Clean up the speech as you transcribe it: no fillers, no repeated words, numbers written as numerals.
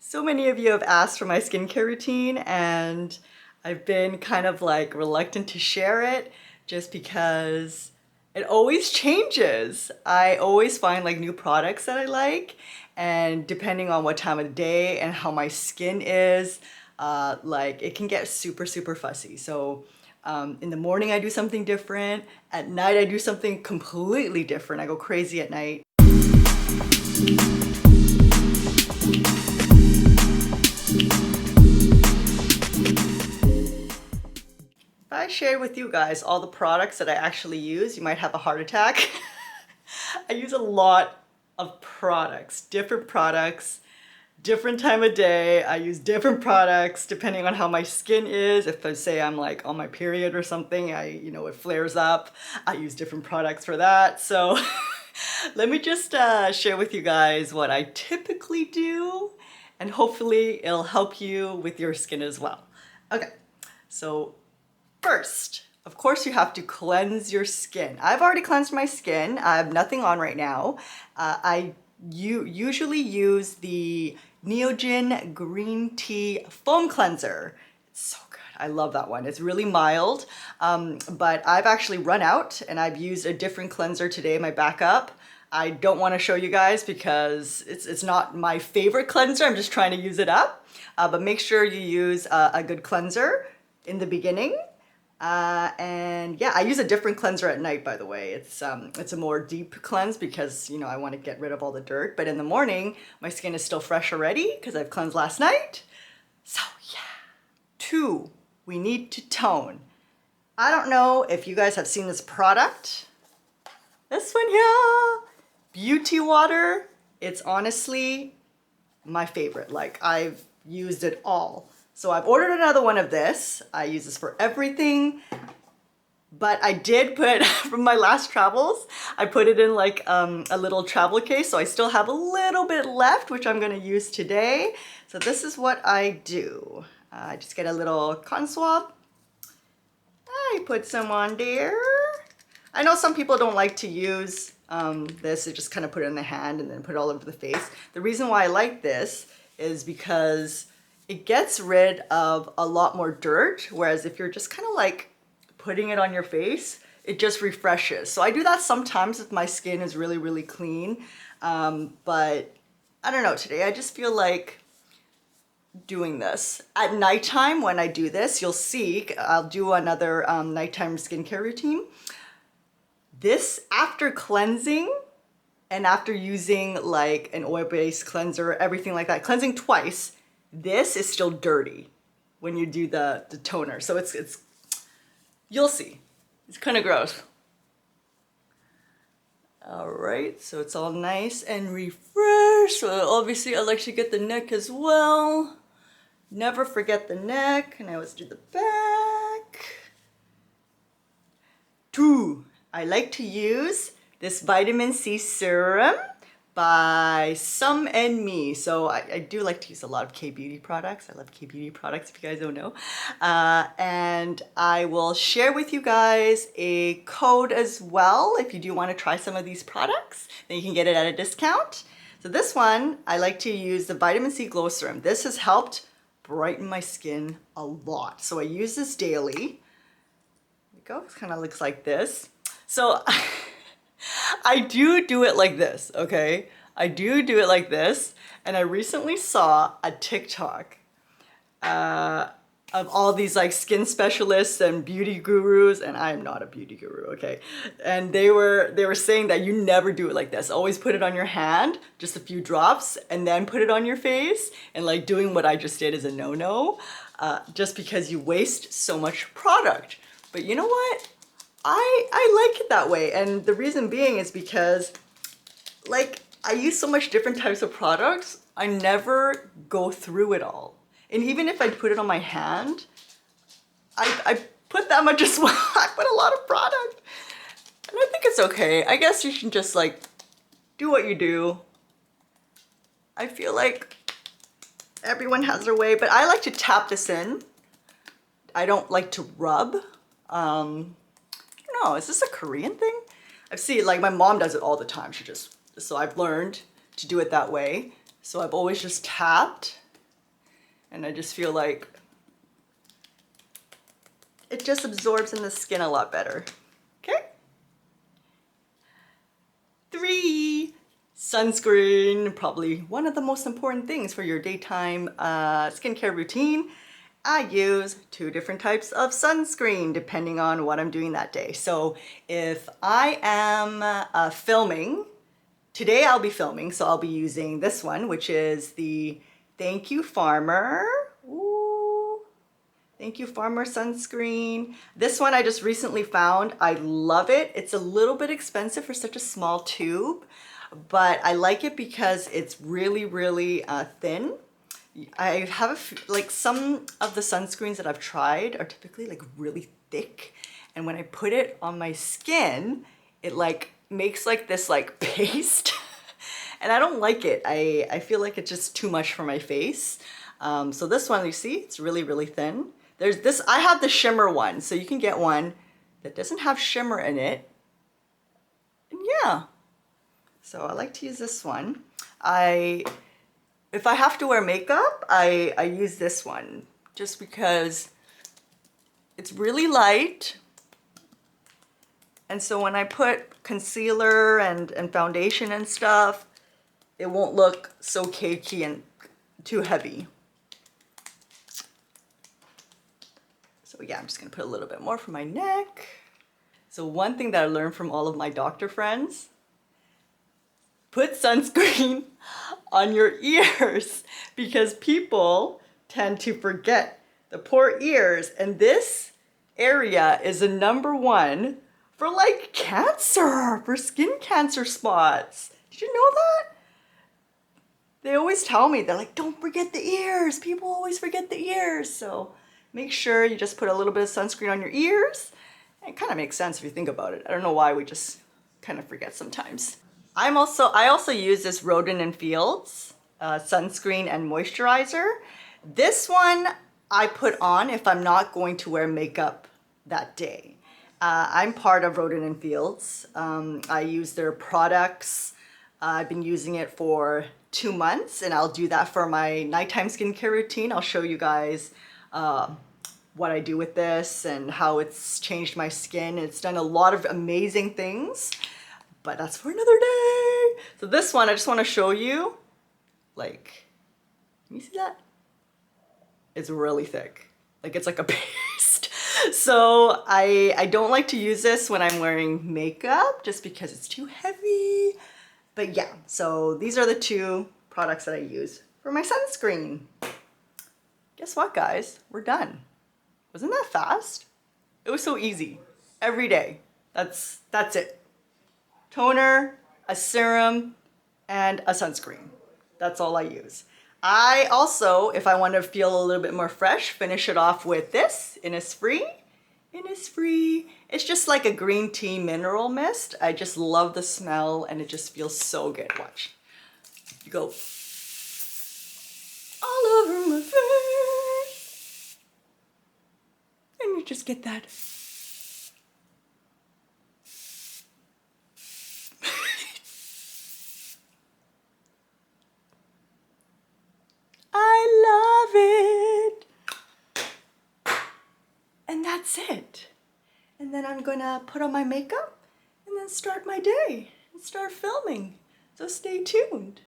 So many of you have asked for my skincare routine, and I've been kind of like reluctant to share it just because it always changes. I always find like new products that I like, and depending on what time of the day and how my skin is, like it can get super fussy. So in the morning I do something different, at night I do something completely different. I go crazy at night. If I share with you guys all the products that I actually use, you might have a heart attack. I use a lot of products, different time of day. I use different products depending on how my skin is. If I say I'm like on my period or something, it flares up. I use different products for that. So let me just share with you guys what I typically do, and hopefully it'll help you with your skin as well. Okay, so first, of course, you have to cleanse your skin. I've already cleansed my skin. I have nothing on right now. You usually use the Neogen green tea foam cleanser. It's so good. I love that one. It's really mild, but I've actually run out and I've used a different cleanser today, my backup. I don't want to show you guys because it's not my favorite cleanser. I'm just trying to use it up. But make sure you use a good cleanser in the beginning. And yeah, I use a different cleanser at night, by the way. It's a more deep cleanse because, I want to get rid of all the dirt. But in the morning, my skin is still fresh already because I've cleansed last night. So yeah. 2, we need to tone. I don't know if you guys have seen this product. This one here, Beauty Water. It's honestly my favorite. Like, I've used it all. So I've ordered another one of this. I use this for everything, but I did put, from my last travels, I put it in like a little travel case. So I still have a little bit left, which I'm gonna use today. So this is what I do. I just get a little cotton swab. I put some on there. I know some people don't like to use this. They just kind of put it in the hand and then put it all over the face. The reason why I like this is because it gets rid of a lot more dirt, whereas if you're just kind of like putting it on your face, it just refreshes. So I do that sometimes if my skin is really clean, but I don't know, today I just feel like doing this. At nighttime when I do this, you'll see, I'll do another nighttime skincare routine. This, after cleansing and after using like an oil-based cleanser, everything like that, cleansing twice, this is still dirty when you do the toner. So it's you'll see. It's kind of gross. All right, so it's all nice and refreshed. So obviously I like to get the neck as well. Never forget the neck. And I always do the back. 2, I like to use this vitamin C serum by Some and Me. So I do like to use a lot of K-beauty products. I love K-beauty products, if you guys don't know. And I will share with you guys a code as well. If you do want to try some of these products, then you can get it at a discount. So this one, I like to use the Vitamin C Glow Serum. This has helped brighten my skin a lot. So I use this daily. There we go. It kind of looks like this. So I do it like this, okay? I do it like this. And I recently saw a TikTok of all these like skin specialists and beauty gurus, and I am not a beauty guru, okay? And they were saying that you never do it like this. Always put it on your hand, just a few drops, and then put it on your face. And like doing what I just did is a no-no, just because you waste so much product. But you know what? I like it that way, and the reason being is because like I use so much different types of products, I never go through it all. And even if I put it on my hand, I put that much as well. I put a lot of product, and I think it's okay. I guess you should just like do what you do. I feel like everyone has their way, but I like to tap this in. I don't like to rub. No, is this a Korean thing? I've seen, like my mom does it all the time. So I've learned to do it that way. So I've always just tapped And I just feel like it just absorbs in the skin a lot better. Okay. 3, sunscreen, probably one of the most important things for your daytime skincare routine. I use 2 different types of sunscreen depending on what I'm doing that day. So if I am filming, today I'll be filming, so I'll be using this one, which is the Thank You Farmer. Ooh. Thank You Farmer sunscreen. This one I just recently found. I love it. It's a little bit expensive for such a small tube, but I like it because it's really thin. I have like some of the sunscreens that I've tried are typically like really thick, and when I put it on my skin, it like makes like this like paste and I don't like it. I feel like it's just too much for my face. So this one, you see, it's really thin. There's this, I have the Shimmer one, so you can get one that doesn't have shimmer in it. And yeah, so I like to use this one. If I have to wear makeup, I use this one just because it's really light. And so when I put concealer and foundation and stuff, it won't look so cakey and too heavy. So yeah, I'm just gonna put a little bit more for my neck. So one thing that I learned from all of my doctor friends, put sunscreen on your ears because people tend to forget the poor ears, and this area is the #1 for like cancer, for skin cancer spots. Did you know that? They always tell me, they're like, don't forget the ears. People always forget the ears. So make sure you just put a little bit of sunscreen on your ears. It kind of makes sense if you think about it. I don't know why we just kind of forget sometimes. I also use this Rodent and Fields sunscreen and moisturizer. This one I put on if I'm not going to wear makeup that day. I'm part of Rodent and Fields. I use their products. I've been using it for 2 months, and I'll do that for my nighttime skincare routine. I'll show you guys what I do with this and how it's changed my skin. It's done a lot of amazing things, but that's for another day. So this one, I just want to show you, like, can you see that? It's really thick. Like, it's like a paste. So I don't like to use this when I'm wearing makeup just because it's too heavy. But yeah, so these are the 2 products that I use for my sunscreen. Guess what, guys? We're done. Wasn't that fast? It was so easy. Every day. That's it. Toner, a serum, and a sunscreen. That's all I use. I also, if I want to feel a little bit more fresh, finish it off with this Innisfree. Innisfree. It's just like a green tea mineral mist. I just love the smell and it just feels so good. Watch. You go all over my face. And you just get that. I love it. And that's it. And then I'm gonna put on my makeup and then start my day and start filming. So stay tuned.